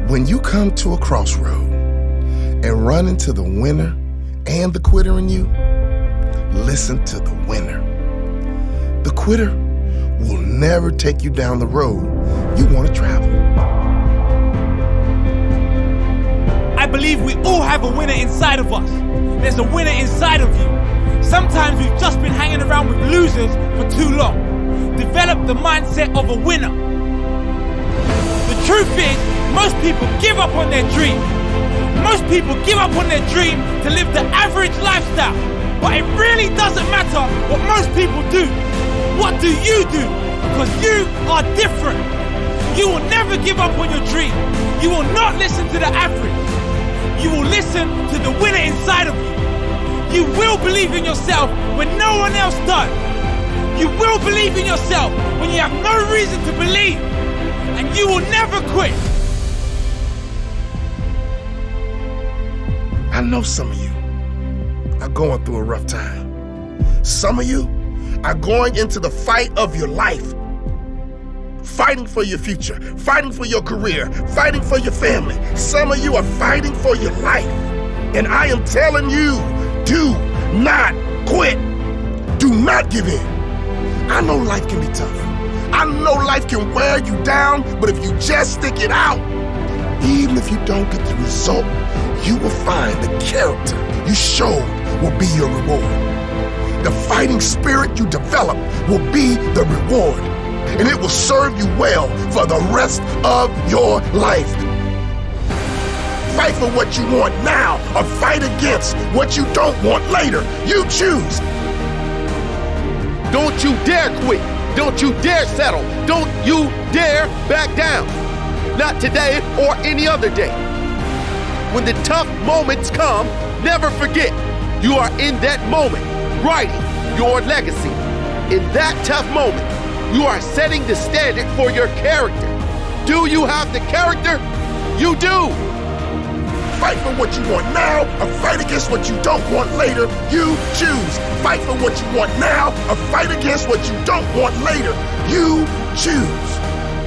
When you come to a crossroad and run into the winner and the quitter in you, listen to the winner. The quitter will never take you down the road you want to travel. I believe we all have a winner inside of us. There's a winner inside of you. Sometimes we've just been hanging around with losers for too long. Develop the mindset of a winner. The truth is, most people give up on their dream. Most people give up on their dream to live the average lifestyle. But it really doesn't matter what most people do. What do you do? Because you are different. You will never give up on your dream. You will not listen to the average. You will listen to the winner inside of you. You will believe in yourself when no one else does. You will believe in yourself when you have no reason to believe. And you will never quit. I know some of you are going through a rough time. Some of you are going into the fight of your life. Fighting for your future, fighting for your career, fighting for your family. Some of you are fighting for your life. And I am telling you, do not quit. Do not give in. I know life can be tough. I know life can wear you down, but if you just stick it out, even if you don't get the result, you will find the character you showed will be your reward. The fighting spirit you develop will be the reward, and it will serve you well for the rest of your life. Fight for what you want now, or fight against what you don't want later. You choose. Don't you dare quit. Don't you dare settle. Don't you dare back down. Not today or any other day. When the tough moments come, never forget you are in that moment writing your legacy. In that tough moment, you are setting the standard for your character. Do you have the character? You do. Fight for what you want now, or fight against what you don't want later. You choose. Fight for what you want now, or fight against what you don't want later. You choose.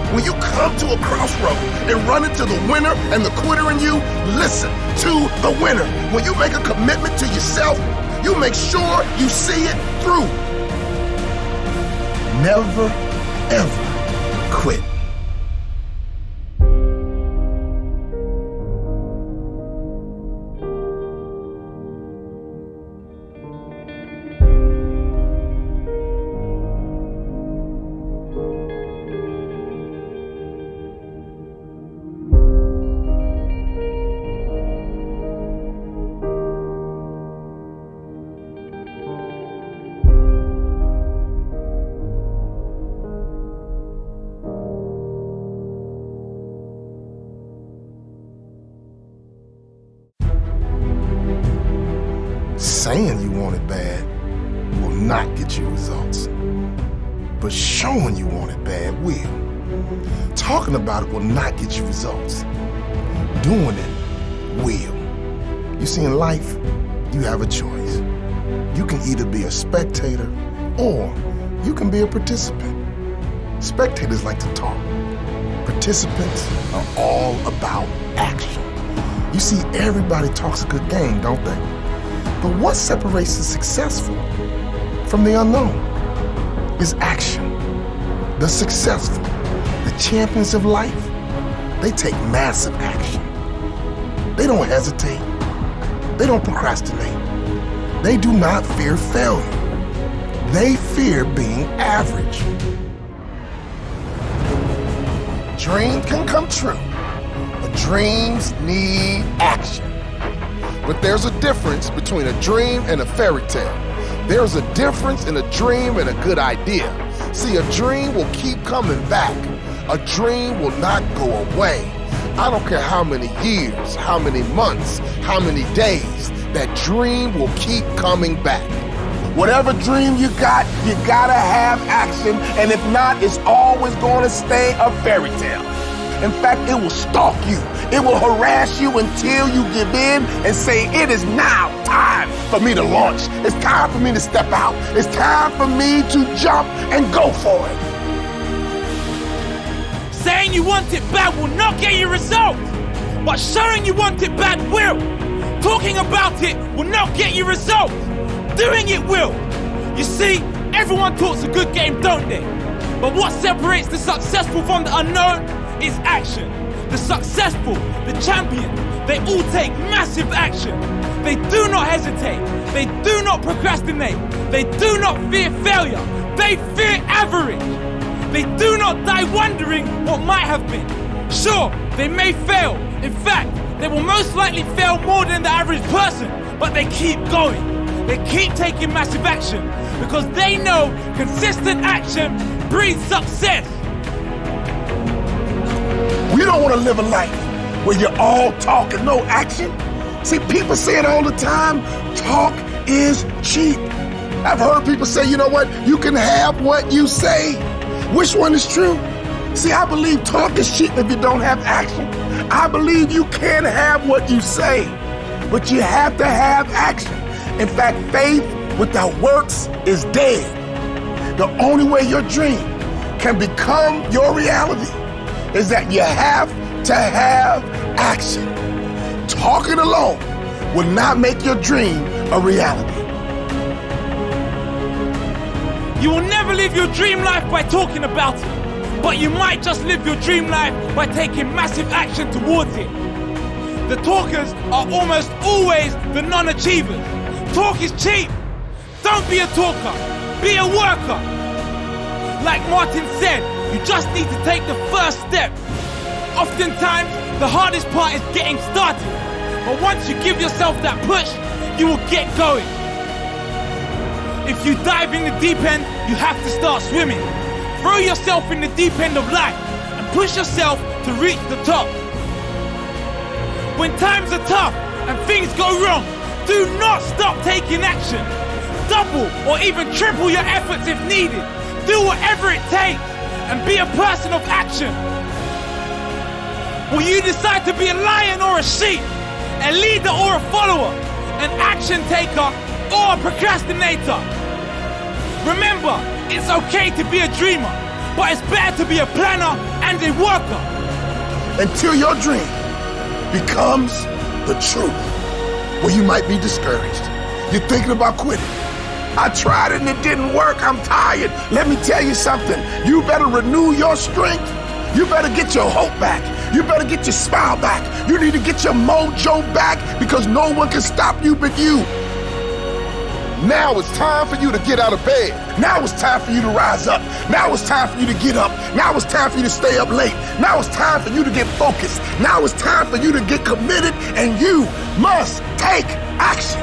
When you come to a crossroad and run into the winner and the quitter in you, listen to the winner. When you make a commitment to yourself, you make sure you see it through. Never, ever quit. Saying you want it bad will not get you results, but showing you want it bad will. Talking about it will not get you results. Doing it will. You see, in life, you have a choice. You can either be a spectator or you can be a participant. Spectators like to talk. Participants are all about action. You see, everybody talks a good game, don't they? But what separates the successful from the unknown is action. The successful, the champions of life, they take massive action. They don't hesitate. They don't procrastinate. They do not fear failure. They fear being average. Dreams can come true, but dreams need action. But there's a difference between a dream and a fairy tale. There's a difference in a dream and a good idea. See, a dream will keep coming back. A dream will not go away. I don't care how many years, how many months, how many days, that dream will keep coming back. Whatever dream you gotta have action, and if not, it's always gonna stay a fairy tale. In fact, it will stalk you. It will harass you until you give in and say, it is now time for me to launch. It's time for me to step out. It's time for me to jump and go for it. Saying you want it bad will not get you results. but showing you want it bad will. Talking about it will not get you results. Doing it will. You see, everyone talks a good game, don't they? But what separates the successful from the unknown is action. The successful, the champion, they all take massive action. They do not hesitate. They do not procrastinate. They do not fear failure. They fear average. They do not die wondering what might have been. Sure, they may fail. In fact, they will most likely fail more than the average person, but they keep going. They keep taking massive action because they know consistent action breeds success. We don't want to live a life where you're all talk and no action. See, people say it all the time, talk is cheap. I've heard people say, you know what, you can have what you say. Which one is true? See, I believe talk is cheap if you don't have action. I believe you can have what you say, but you have to have action. In fact, faith without works is dead. The only way your dream can become your reality is that you have to have action. Talking alone will not make your dream a reality. You will never live your dream life by talking about it, but you might just live your dream life by taking massive action towards it. The talkers are almost always the non-achievers. Talk is cheap. Don't be a talker, be a worker. Like Martin said, you just need to take the first step. Oftentimes, the hardest part is getting started. But once you give yourself that push, you will get going. If you dive in the deep end, you have to start swimming. Throw yourself in the deep end of life and push yourself to reach the top. When times are tough and things go wrong, do not stop taking action. Double or even triple your efforts if needed. Do whatever it takes and be a person of action. Will you decide to be a lion or a sheep, a leader or a follower, an action taker or a procrastinator? Remember, it's okay to be a dreamer, but it's better to be a planner and a worker. Until your dream becomes the truth. Well, you might be discouraged. You're thinking about quitting. I tried it and it didn't work. I'm tired. Let me tell you something. You better renew your strength. You better get your hope back. You better get your smile back. You need to get your mojo back because no one can stop you but you. Now it's time for you to get out of bed. Now it's time for you to rise up. Now it's time for you to get up. Now it's time for you to stay up late. Now it's time for you to get focused. Now it's time for you to get committed, and you must take action.